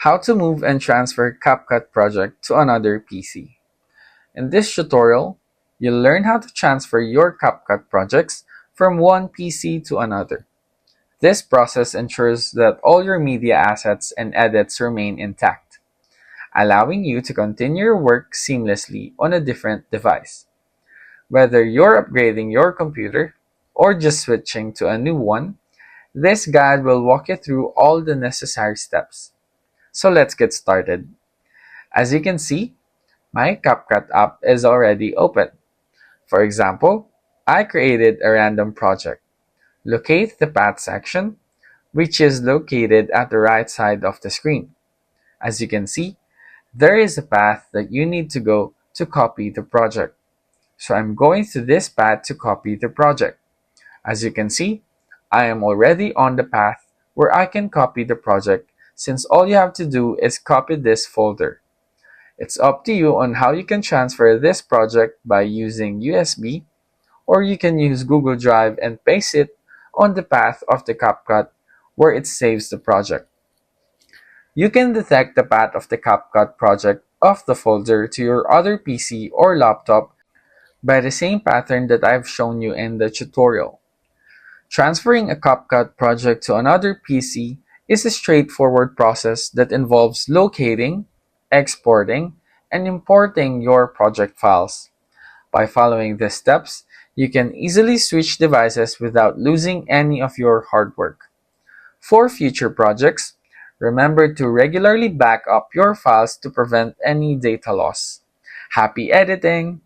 How to move and transfer CapCut project to another PC. In this tutorial, you'll learn how to transfer your CapCut projects from one PC to another. This process ensures that all your media assets and edits remain intact, allowing you to continue your work seamlessly on a different device. Whether you're upgrading your computer or just switching to a new one, this guide will walk you through all the necessary steps. So let's get started. As you can see, my CapCut app is already open. For example, I created a random project. Locate the path section, which is located at the right side of the screen. As you can see, there is a path that you need to go to copy the project. So I'm going to this path to copy the project. As you can see, I am already on the path where I can copy the project since all you have to do is copy this folder. It's up to you on how you can transfer this project by using USB, or you can use Google Drive and paste it on the path of the CapCut where it saves the project. You can detect the path of the CapCut project of the folder to your other PC or laptop by the same pattern that I've shown you in the tutorial. Transferring a CapCut project to another PC is a straightforward process that involves locating, exporting, and importing your project files. By following these steps, you can easily switch devices without losing any of your hard work. For future projects, remember to regularly back up your files to prevent any data loss. Happy editing!